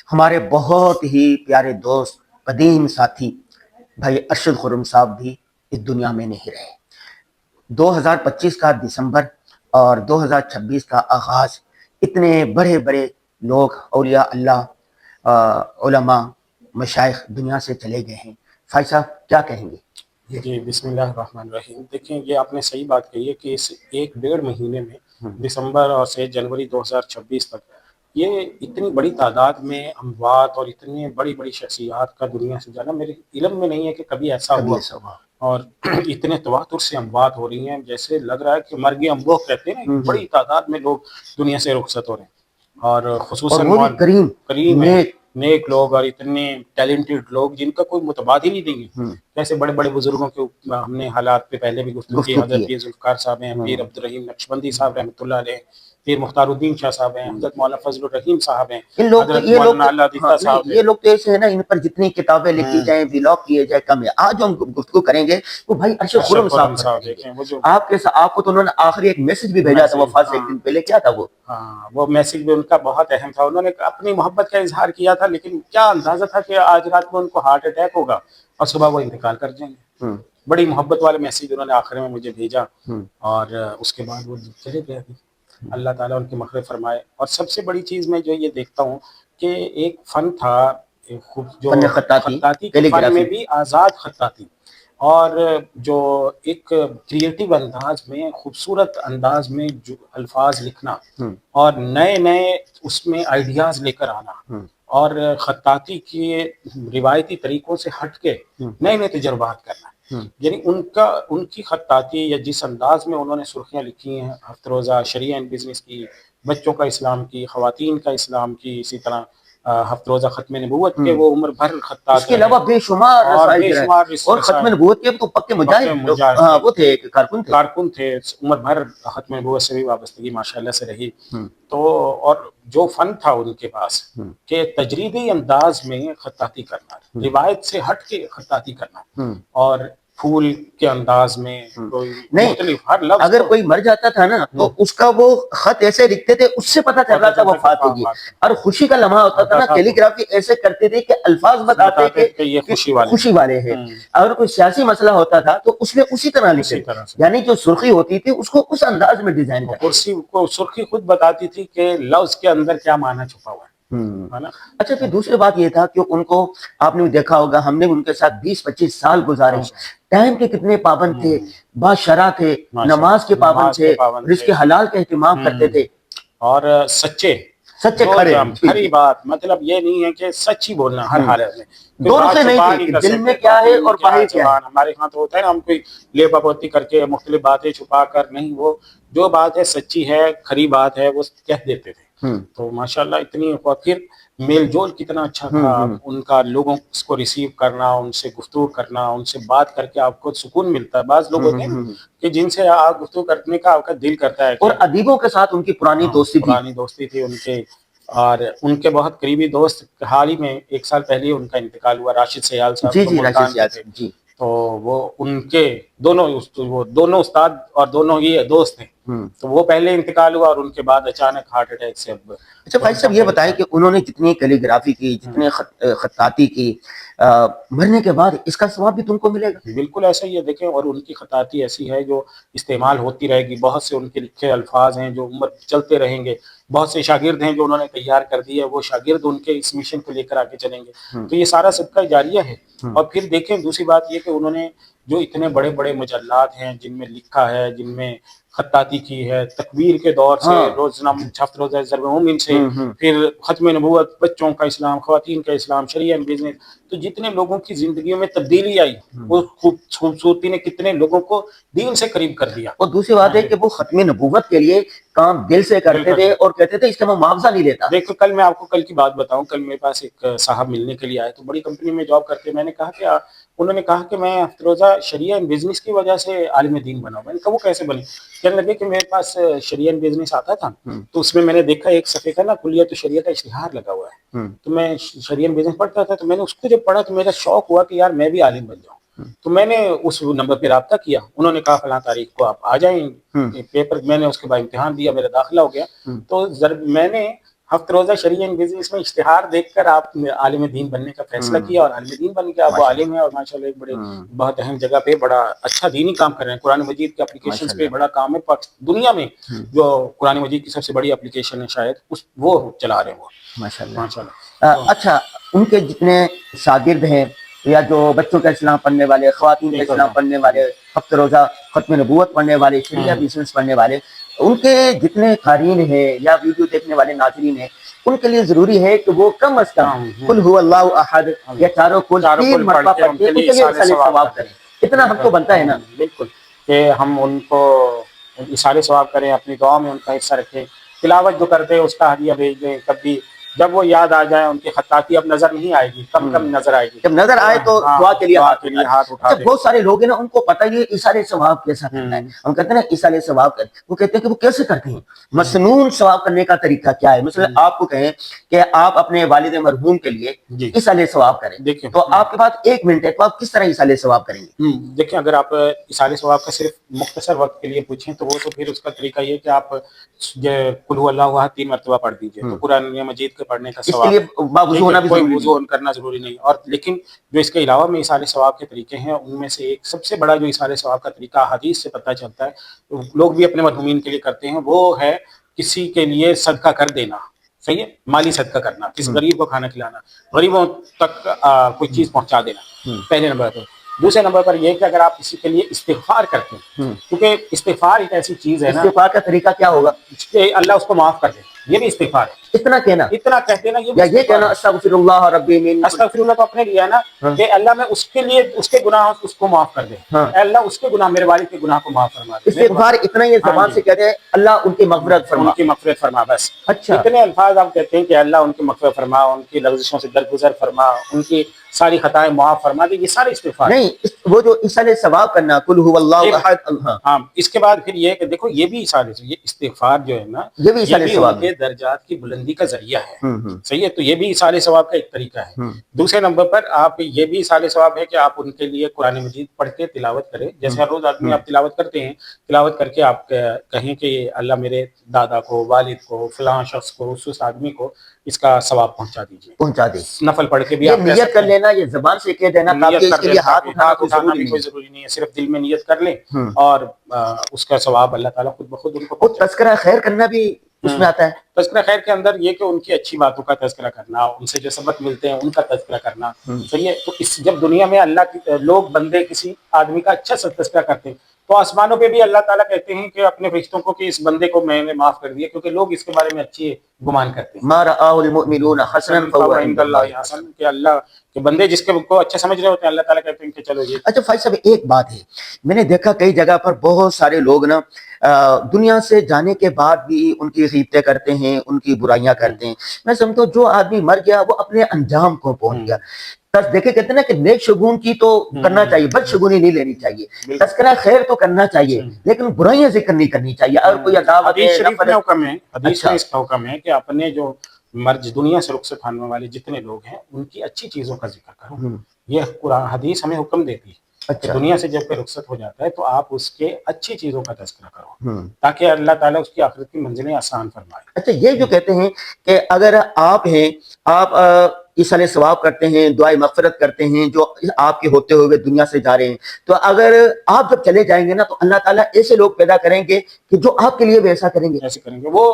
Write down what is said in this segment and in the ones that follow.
ہمارے بہت ہی پیارے دوست قدیم ساتھی بھائی ارشد خرم صاحب بھی اس دنیا میں نہیں رہے۔ 2025 کا دسمبر اور 2026 کا آغاز اتنے بڑے بڑے لوگ اولیاء اللہ علماء مشائخ دنیا سے چلے گئے ہیں۔ فائز صاحب کیا کہیں گے؟ جی بسم اللہ الرحمن الرحیم۔ دیکھیں یہ آپ نے صحیح بات کہی ہے کہ اس 1-1.5 مہینے میں دسمبر اور سے جنوری 2026 تک یہ اتنی بڑی تعداد میں اموات اور اتنی بڑی بڑی شخصیات کا دنیا سے جانا میرے علم میں نہیں ہے کہ کبھی ایسا ہوا، اور اتنے تواتر سے اموات ہو رہی ہیں جیسے لگ رہا ہے کہ مرگ امبوہ کہتے ہیں نا، بڑی تعداد میں لوگ دنیا سے رخصت ہو رہے ہیں، اور خصوصاً کریم ہیں، نیک لوگ اور اتنے ٹیلنٹڈ لوگ جن کا کوئی متبادل ہی نہیں ہے۔ جیسے بڑے بڑے بزرگوں کے ہم نے حالات پہ پہلے بھی گفتگو کی، حضرت پیر ذوالفقار صاحب ہیں، پیر عبدالرحیم نقشبندی صاحب رحمۃ اللہ علیہ، پیر مختار الدین شاہ صاحب ہیں، حضرت مولانا فضل الرحیم صاحب ہیں، حضرت مولانا اللہ دیتا صاحب ہیں۔ یہ لوگ تو ایسے ہیں نا، ان پر جتنی کتابیں لکھی جائیں ولاگ کیے جائے کم ہے۔ آج ہم گفتگو کریں گے وہ بھائی ارشد خرم صاحب دیکھیں وہ جو آپ کو تو انہوں نے آخری ایک میسج بھی بھیجا تھا وفات سے ایک دن پہلے، کیا تھا وہ؟ ہاں وہ میسج بھی ان کا بہت اہم تھا۔ انہوں نے اپنی محبت کا اظہار کیا تھا، لیکن کیا اندازہ تھا کہ آج رات کو ان کو ہارٹ اٹیک ہوگا اور صبح وہ انتقال کر جائیں گے۔ بڑی محبت والے میسج انہوں نے آخر میں مجھے بھیجا، اور اس کے بعد وہ چلے گئے۔ اللہ تعالیٰ ان کی مغفرت فرمائے۔ اور سب سے بڑی چیز میں جو یہ دیکھتا ہوں کہ ایک فن تھا، جو خطاطی کے فن میں بھی آزاد خطاطی، اور جو ایک کریٹیو انداز میں خوبصورت انداز میں جو الفاظ لکھنا اور نئے نئے اس میں آئیڈیاز لے کر آنا، اور خطاطی کے روایتی طریقوں سے ہٹ کے نئے نئے تجربات کرنا، یعنی ان کی خطاطی یا جس انداز میں انہوں نے سرخیاں لکھی ہیں ہفتہ روزہ شریعہ اینڈ بزنس کی، بچوں کا اسلام کی، خواتین کا اسلام کی، اسی طرح ہفتہ روزہ ختم نبوت کے وہ عمر بھر خطاط، اس کے علاوہ بے شمار اور ختم نبوت کے تو پکے مجاہد وہ تھے، کارکن تھے، عمر بھر ختم نبوت سے بھی وابستگی ماشاءاللہ سے رہی۔ تو اور جو فن تھا ان کے پاس کہ تجریدی انداز میں خطاطی کرنا، روایت سے ہٹ کے خطاطی کرنا، اور پھول کے انداز میں نہیں، اگر کوئی مر جاتا تھا نا تو اس کا وہ خط ایسے لکھتے تھے، اس سے پتہ چل رہا تھا وفات ہوگی، اور خوشی کا لمحہ ہوتا تھا نا، کیلی گرافی ایسے کرتے تھے کہ الفاظ بتاتے کہ یہ خوشی والے ہیں۔ اگر کوئی سیاسی مسئلہ ہوتا تھا تو اس میں اسی طرح لکھتے، یعنی جو سرخی ہوتی تھی اس کو اس انداز میں ڈیزائن کرتے۔ سرخی خود بتاتی تھی کہ لفظ کے اندر کیا معنی چھپا ہوا ہے۔ اچھا، پھر دوسری بات یہ تھا کہ ان کو آپ نے دیکھا ہوگا، ہم نے ان کے ساتھ 20-25 سال گزارے، ٹائم کے کتنے پابند تھے، باشرع تھے، نماز کے پابند تھے، رزق حلال کا اہتمام کرتے تھے، اور سچے کھری بات، مطلب یہ نہیں ہے کہ سچ ہی بولنا ہر حالت میں، دونوں سے نہیں تھے، دل میں کیا ہے اور باہر کیا ہے۔ ہمارے ہاں تو ہوتا ہے نا، ہم کوئی لیپا پوتی کر کے مختلف باتیں چھپا کر نہیں، وہ جو بات ہے سچی ہے، کھری بات ہے، وہ کہہ دیتے تھے۔ تو ماشاءاللہ اتنی، پھر میل جول کتنا اچھا تھا ان کا، لوگوں کو ریسیو کرنا، ان سے گفتگو کرنا، ان سے بات کر کے آپ کو سکون ملتا ہے۔ بعض لوگ ہوتے ہیں کہ جن سے آپ گفتگو کرنے کا آپ کا دل کرتا ہے، اور ادیبوں کے ساتھ ان کی پرانی دوستی تھی ان کے، اور ان کے بہت قریبی دوست، حال ہی میں 1 سال پہلے ان کا انتقال ہوا، راشد سیال صاحب، تو وہ ان کے دونوں استاد اور دونوں ہی دوست ہیں، تو وہ پہلے انتقال ہوا اور ان کے بعد اچانک ہارٹ اٹیک سے۔ اچھا بھائی صاحب یہ بتائیں کہ انہوں نے جتنی کیلی گرافی کی، جتنے خطاطی کی، مرنے کے بعد اس کا ثواب بھی تم کو ملے گا؟ بالکل ایسا ہی ہے، دیکھیں، اور ان کی خطاطی ایسی ہے جو استعمال ہوتی رہے گی، بہت سے ان کے لکھے الفاظ ہیں جو عمر چلتے رہیں گے، بہت سے شاگرد ہیں جو انہوں نے تیار کر دی ہے، وہ شاگرد ان کے اس مشن کو لے کر آگے چلیں گے، تو یہ سارا صدقہ جاریہ ہے۔ اور پھر دیکھیں دوسری بات یہ کہ انہوں نے جو اتنے بڑے بڑے مجلات ہیں جن میں لکھا ہے، جن میں خطاطی کی ہے، تکبیر کے دور سے، روزہ ضرب مومن سے، پھر ختم نبوت، بچوں کا اسلام، خواتین کا اسلام، شریعہ بزنس، تو جتنے لوگوں کی زندگیوں میں تبدیلی آئی، وہ خوبصورتی نے کتنے لوگوں کو دین سے قریب کر دیا۔ اور دوسری بات ہے کہ وہ ختم نبوت کے لیے کام دل سے کرتے تھے اور کہتے تھے اس کا میں معاوضہ نہیں لیتا۔ دیکھو، کل میں آپ کو کل کی بات بتاؤں، کل میرے پاس ایک صاحب ملنے کے لیے آئے، تو بڑی کمپنی میں جاب کرتے، میں نے کہا کہ انہوں نے کہا کہ میں ہفتہ روزہ شریعہ بزنس کی وجہ سے عالم دین بنا ہوں۔ میں نے کہا وہ کیسے بنے؟ کہنے لگے کہ میرے پاس شریعہ بزنس آتا تھا، تو اس میں نے دیکھا ایک صفحے کا نا کلیت الشریعہ کا اشتہار لگا ہوا ہے، تو میں شریعہ بزنس پڑھتا تھا، تو میں نے اس کو جب پڑھا تو میرا شوق ہوا کہ یار میں بھی عالم بن جاؤں، تو میں نے اس نمبر پہ رابطہ کیا، انہوں نے کہا فلاں تاریخ کو آپ آ جائیں پیپر، میں نے اس کے بعد امتحان دیا، میرا داخلہ ہو گیا، تو میں نے ہفت روزہ شرعی انگیزی، اس میں اشتہار دیکھ کر آپ عالم دین بننے کا فیصلہ کیا اور عالم دین بن کے آپ وہ عالم ہیں، اور ماشاءاللہ ایک بڑے بہت اہم جگہ پہ بڑا اچھا دینی کام کر رہے ہیں. قرآن مجید کے اپلیکیشنز پہ بڑا کام ہے دنیا میں. جو قرآن مجید کی سب سے بڑی اپلیکیشن ہے شاید وہ چلا رہے ہیں وہ. ماشاءاللہ. اچھا، ان کے جتنے شاگرد ہیں یا جو بچوں کا اسلام پڑھنے والے، خواتین کا اسلام پڑھنے والے، ہفت روزہ ختم نبوت پڑھنے والے، شریعہ بزنس پڑھنے والے، ان کے جتنے قارئین ہیں یا ویڈیو دیکھنے والے ناظرین ہیں، ان کے لیے ضروری ہے کہ وہ کم از کم قل هو اللہ احد یا چاروں کل 3 مرتبہ پڑھ کے ان کے لیے ایصال ثواب کریں. اتنا ہم کو بنتا ہے نا. بالکل، کہ ہم ان کو ایصال ثواب کریں، اپنی دعا میں ان کا حصہ رکھیں، تلاوت جو کرتے ہیں اس کا ہدیہ بھیج دیں. کبھی جب وہ یاد آ جائے، ان کی خطاطی اب نظر نہیں آئے گی، کم کم نظر آئے گی، جب نظر آئے تو دعا کے لیے ہاتھ اٹھا دیں. بہت سارے لوگ ہیں نا، ان کو پتہ ہے ایصال ثواب کیسا کرنا ہے. ہم کہتے ہیں نا ایصال ثواب کریں، وہ کہتے ہیں کہ وہ کیسے کرتے ہیں، مسنون ثواب کرنے کا طریقہ کیا ہے. مثلا آپ کو کہیں کہ آپ اپنے والد مرحوم کے لیے ایصال ثواب کریں، تو آپ کے پاس 1 منٹ ہے، تو آپ کس طرح ایصال ثواب کریں گے؟ دیکھیں، اگر آپ ایصال ثواب کا صرف مختصر وقت کے لیے پوچھیں تو وہ تو پھر اس کا طریقہ یہ کہ آپ قل هو اللہ احد 3 مرتبہ پڑھ دیجئے، تو قرآن مجید کے پڑھنے کا اس کے ثواب. لیے باوضو ہونا بھی ضروری وضو کرنا ضروری نہیں. اور لیکن جو اس کے علاوہ میں ایصال ثواب کے طریقے ہیں، ان میں سے ایک سب سے بڑا جو ایصال ثواب کا طریقہ حدیث سے پتہ چلتا ہے، لوگ بھی اپنے مرحومین کے لیے کرتے ہیں، وہ ہے کسی کے لیے صدقہ کر دینا. صحیح ہے، مالی صدقہ کرنا، کسی غریب کو کھانا کھلانا، غریبوں تک کوئی چیز پہنچا دینا، پہلے نمبر پر. دوسرے نمبر پر یہ کہ اگر آپ کسی کے لیے استغفار کرتے ہیں، کیونکہ استغفار ایک ایسی چیز ہے نا، استغفار کا طریقہ کیا ہوگا؟ کہ اللہ اس کو معاف کر دے، یہ بھی استغفار ہے. اتنا کہنا، اتنا کہتے نا، یا یہ کہنا استغفر اللہ ربی من، استغفر اللہ تو اپنے لیے ہے نا، کہ اللہ میں اس کے لیے اس کے گناہ اس کو معاف کر دے، اے اللہ اس کے گناہ، میرے والد کے گناہ کو معاف فرما دے. استغفار اتنا ہی زبان سے کہتے ہیں اللہ ان کی مغفرت فرما، ان کی مغفرت فرما، بس. اچھا، اتنے الفاظ آپ کہتے ہیں کہ اللہ ان کی مغفرت فرما، ان کی لغزشوں سے درگزر فرما، ان کی ساری خطائیں معاف فرما دے. یہ سارے استغفار نہیں، وہ جو ایصال ثواب کرنا قل هو اللہ احد. ہاں، اس کے بعد پھر یہ کہ دیکھو یہ بھی ایصال، یہ استغفار جو ہے نا، یہ بھی ایصال ثواب کے درجات کی بلندی کا ذریعہ ہے. صحیح ہے، تو یہ بھی ایصال ثواب کا ایک طریقہ ہے. دوسرے نمبر پر آپ یہ بھی ایصال ثواب ہے کہ آپ ان کے لیے قرآن مجید پڑھ کے تلاوت کریں. جیسے ہر روز آدمی آپ تلاوت کرتے ہیں، تلاوت کر کے آپ کہیں کہ اللہ میرے دادا کو، والد کو، فلاں شخص کو، اس آدمی کو اس کا ثواب پہنچا دیجیے، پہنچا دے. نفل پڑھ کے بھی یہ آپ نیت کر لینا، یہ زبان سے کہہ دینا کافی، اس کے لیے ہاتھ اٹھانا بھی کوئی ضروری نہیں ہے. صرف دل میں نیت کر لیں اور اس کا ثواب اللہ تعالیٰ خود بخود ان کو. تذکرہ خیر کرنا بھی اس میں آتا ہے. تذکرہ خیر کے اندر یہ کہ ان کی اچھی باتوں کا تذکرہ کرنا، ان سے جو سبق ملتے ہیں ان کا تذکرہ کرنا. صحیح ہے، تو جب دنیا میں اللہ کی لوگ بندے کسی آدمی کا اچھا سا تذکرہ کرتے ہیں، تو آسمانوں پہ بھی اللہ تعالیٰ کہتے ہیں کہ اپنے فرشتوں کو کہ اس بندے کو میں نے معاف کر دیا، کیونکہ لوگ اس کے بارے میں اچھی گمان کرتے ہیں. ما رآہ المؤمنون حسنا فهو عند اللہ حسن، کہ اللہ کے بندے جس کو اچھا سمجھ رہے ہوتے ہیں، اللہ تعالیٰ کہتے ہیں کہ چلو یہ. اچھا فائز صاحب، ایک بات ہے، میں نے دیکھا کئی جگہ پر بہت سارے لوگ نا دنیا سے جانے کے بعد بھی ان کی غیبتیں کرتے ہیں، ان کی برائیاں کرتے ہیں. میں سمجھتا ہوں جو آدمی مر گیا وہ اپنے انجام کو پہنچ گیا. دیکھے کہتے ہیں نا کہ نیک شگون کی تو کرنا چاہیے، بد شگونی نہیں لینی چاہیے، تذکرہ خیر تو کرنا چاہیے، لیکن برائیاں ذکر نہیں کرنی چاہیے. اگر کوئی عداوت حدیث شریف میں حکم ہے، حدیث میں اس کا حکم ہے کہ اپنے جو مرج دنیا سے رخصت ہونے والے جتنے لوگ ہیں ان کی اچھی چیزوں کا ذکر کرو. یہ قرآن حدیث ہمیں حکم دیتی ہے. دنیا سے جب کوئی رخصت ہو جاتا ہے تو آپ اس کے اچھی چیزوں کا تذکرہ کرو، تاکہ اللہ تعالیٰ اس کی آخرت کی منزلیں آسان فرمائے. اچھا، یہ جو کہتے ہیں کہ اگر آپ ہیں، آپ ایصال ثواب کرتے ہیں، دعائے مغفرت کرتے ہیں جو آپ کے ہوتے ہوئے دنیا سے جا رہے ہیں، تو اگر آپ جب چلے جائیں گے نا تو اللہ تعالیٰ ایسے لوگ پیدا کریں گے کہ جو آپ کے لیے بھی ایسا کریں گے. ایسے کریں گے. وہ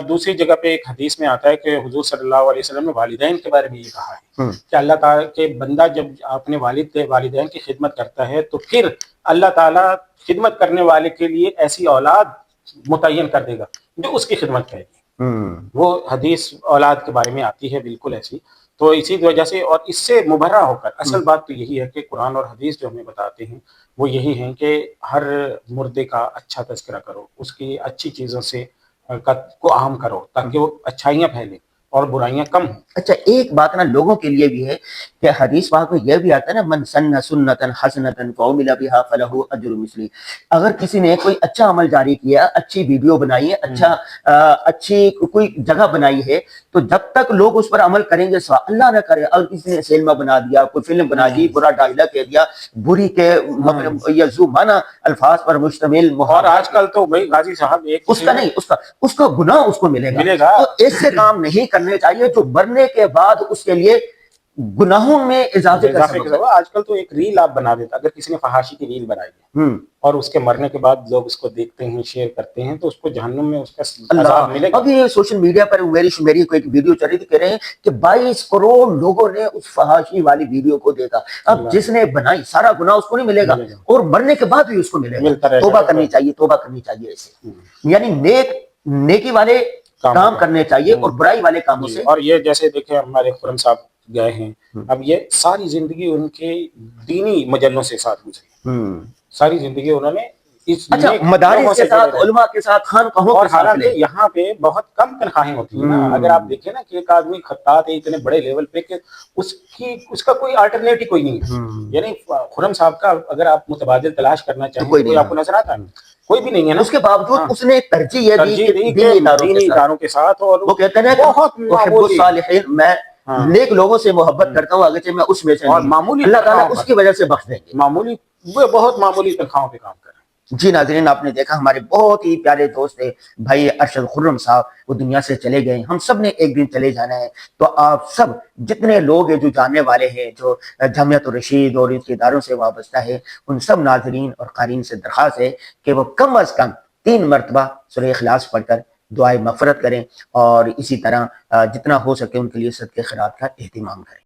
دوسری جگہ پہ ایک حدیث میں آتا ہے کہ حضور صلی اللہ علیہ وسلم نے والدین کے بارے میں یہ کہا ہے کہ اللہ تعالیٰ کے بندہ جب اپنے والدین کی خدمت کرتا ہے تو پھر اللہ تعالیٰ خدمت کرنے والے کے لیے ایسی اولاد متعین کر دے گا جو اس کی خدمت کرے گی. وہ حدیث اولاد کے بارے میں آتی ہے بالکل ایسی. تو اسی وجہ سے اور اس سے مبرہ ہو کر اصل بات تو یہی ہے کہ قرآن اور حدیث جو ہمیں بتاتے ہیں وہ یہی ہیں کہ ہر مردے کا اچھا تذکرہ کرو، اس کی اچھی چیزوں سے کو عام کرو تاکہ وہ اچھائیاں پھیلیں، اور برائیاں کم ہوں۔ اچھا ایک بات نا لوگوں کے لیے بھی ہے کہ حدیث پاک میں یہ بھی آتا ہے نا، من سن سنتا حسنتا فعمل بها فله اجر مثلی، اگر کسی نے کوئی اچھا عمل جاری کیا، اچھی ویڈیو بنائی ہے، اچھی کوئی جگہ بنائی ہے، تو جب تک لوگ اس پر عمل کریں گے سوا اللہ نہ کرے، اگر کسی نے سینما بنا دیا، کوئی فلم بنا دی، برا ڈائلاگ کہہ دیا، بری کے مطلب یا ذو معنی الفاظ پر مشتمل اور آج کل تو بھائی غازی صاحب ایک اس کا نہیں، اس کا گناہ اس کو ملے گا۔ تو ایسے کام نہیں کرنے چاہیے جو مرنے کے بعد اس کے لیے گناہوں میں اضافے کا سبب ہے۔ آج کل تو ایک ریل آپ بنا دیتا، اگر کسی نے فحاشی کی ریل بنائی ہے اور اس کے مرنے کے بعد لوگ اس کو دیکھتے ہیں، شیئر کرتے ہیں، تو اس کو جہنم میں اس کا عذاب ملے گا۔ ابھی سوشل میڈیا پر میری کوئی ویڈیو چل رہی تھی، کہہ رہے ہیں کہ 22 کروڑ لوگوں نے اس فحاشی والی ویڈیو کو دیکھا۔ اب جس نے بنائی سارا گناہ اس کو نہیں ملے گا، اور مرنے کے بعد بھی اس کو ملے گا۔ توبہ کرنی چاہیے، توبہ کرنی چاہیے ایسے، یعنی نیکی والے کام کرنے چاہیے اور برائی والے کاموں سے۔ اور یہ جیسے دیکھیں ہمارے خرم صاحب گئے ہیں، اب یہ ساری زندگی ان کے دینی مجلوں سے ساتھ گزری، ساری زندگی انہوں نے اچھا مدارس کے ساتھ، علماء کے ساتھ، خانقاہوں اور کے ساتھ، حالانکہ یہاں پہ بہت کم تنخواہیں ہوتی ہیں نا۔ اگر آپ دیکھیں نا کہ ایک آدمی خطاط ہے اتنے بڑے لیول پہ کہ اس کا کوئی آلٹرنیٹو کوئی نہیں ہے، یعنی خرم صاحب کا اگر آپ متبادل تلاش کرنا چاہیں کوئی آپ کو نظر آتا ہے؟ کوئی بھی نہیں ہے نا۔ اس کے باوجود اس نے ترجیح یہ دی کہ دینی اداروں کے ساتھ، اور وہ کہتے ہیں بہت معمولی، میں نیک لوگوں سے محبت کرتا ہوں، اگرچہ میں اس میں سے نہیں، اللہ تعالیٰ اس کی وجہ سے بخش دیں گے۔ معمولی، وہ بہت معمولی تنخواہوں پہ کام کر رہے ہیں۔ جی ناظرین، آپ نے دیکھا ہمارے بہت ہی پیارے دوست تھے بھائی ارشد خرم صاحب، وہ دنیا سے چلے گئے، ہم سب نے ایک دن چلے جانا ہے، تو آپ سب جتنے لوگ ہیں جو جاننے والے ہیں، جو جامعۃ الرشید اور ان کے اداروں سے وابستہ ہے، ان سب ناظرین اور قارئین سے درخواست ہے کہ وہ کم از کم 3 مرتبہ سورہ اخلاص پڑھ کر دعائے مغفرت کریں، اور اسی طرح جتنا ہو سکے ان کے لیے صدقہ خیرات کا اہتمام کریں۔